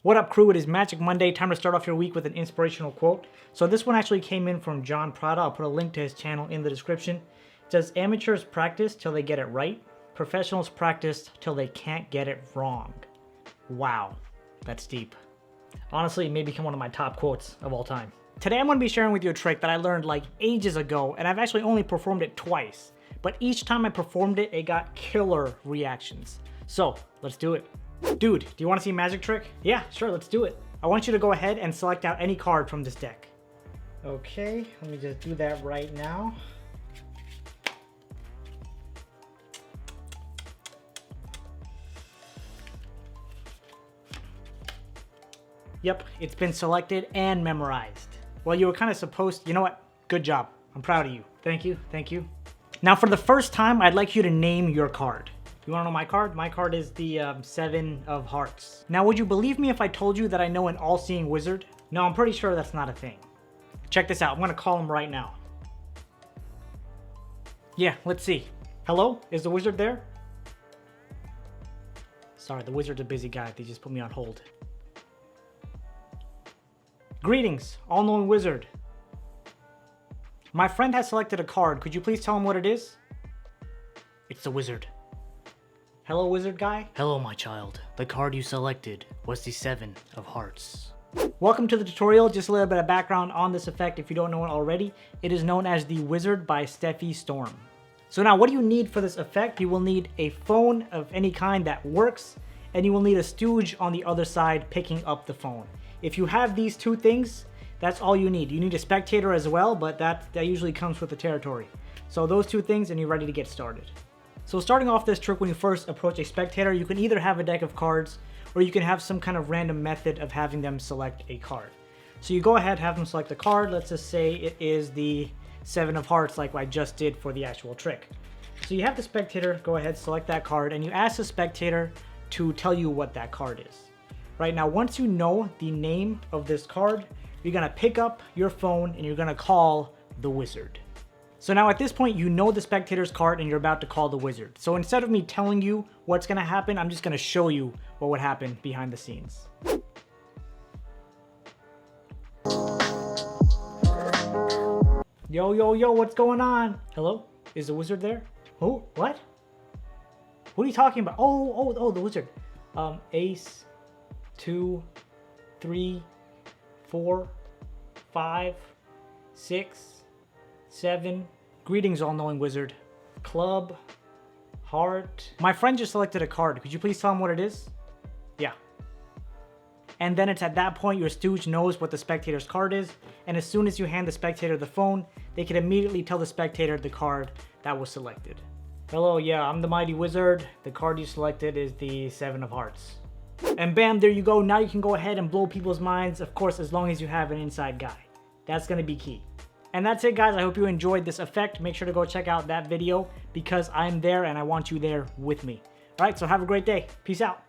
What up, crew? It is Magic Monday. Time to start off your week with an inspirational quote. So this one actually came in from A Prata. I'll put a link to his channel in the description. It says, amateurs practice till they get it right. Professionals practice till they can't get it wrong. Wow, that's deep. Honestly, it may become one of my top quotes of all time. Today I'm going to be sharing with you a trick that I learned like ages ago, and I've actually only performed it twice. But each time I performed it, it got killer reactions. So let's do it. Dude, do you want to see a magic trick? Yeah, sure, let's do it. I want you to go ahead and select out any card from this deck. Okay, let me just do that right now. Yep, it's been selected and memorized. Well, you were kind of supposed to, you know what? Good job. I'm proud of you. Thank you, thank you. Now for the first time, I'd like you to name your card. You wanna know my card? My card is the 7 of Hearts. Now, would you believe me if I told you that I know an all-seeing wizard? No, I'm pretty sure that's not a thing. Check this out, I'm gonna call him right now. Yeah, let's see. Hello, is the wizard there? Sorry, the wizard's a busy guy. They just put me on hold. Greetings, all-knowing wizard. My friend has selected a card. Could you please tell him what it is? It's the wizard. Hello, wizard guy? Hello, my child. The card you selected was the 7 of Hearts. Welcome to the tutorial. Just a little bit of background on this effect if you don't know it already. It is known as the Wizard by Steffi Storm. So now what do you need for this effect? You will need a phone of any kind that works, and you will need a stooge on the other side picking up the phone. If you have these two things, that's all you need. You need a spectator as well, but that usually comes with the territory. So those two things and you're ready to get started. So starting off this trick, when you first approach a spectator, you can either have a deck of cards or you can have some kind of random method of having them select a card. So you go ahead, have them select a card. Let's just say it is the 7 of Hearts like I just did for the actual trick. So you have the spectator go ahead, select that card, and you ask the spectator to tell you what that card is. Right now, once you know the name of this card, you're gonna pick up your phone and you're gonna call the wizard. So now at this point, you know the spectator's card and you're about to call the wizard. So instead of me telling you what's gonna happen, I'm just gonna show you what would happen behind the scenes. Yo, yo, yo, what's going on? Hello? Is the wizard there? Who? What? What are you talking about? Oh, the wizard. Ace, 2, 3, 4, 5, 6, 7. Greetings, all-knowing wizard. Club, heart. My friend just selected a card. Could you please tell him what it is? Yeah. And then it's at that point your stooge knows what the spectator's card is, and as soon as you hand the spectator the phone, they can immediately tell the spectator the card that was selected. Hello, yeah, I'm the mighty wizard. The card you selected is the 7 of Hearts. And bam, there you go. Now you can go ahead and blow people's minds, of course, as long as you have an inside guy. That's gonna be key. And that's it, guys. I hope you enjoyed this effect. Make sure to go check out that video because I'm there and I want you there with me. All right, so have a great day. Peace out.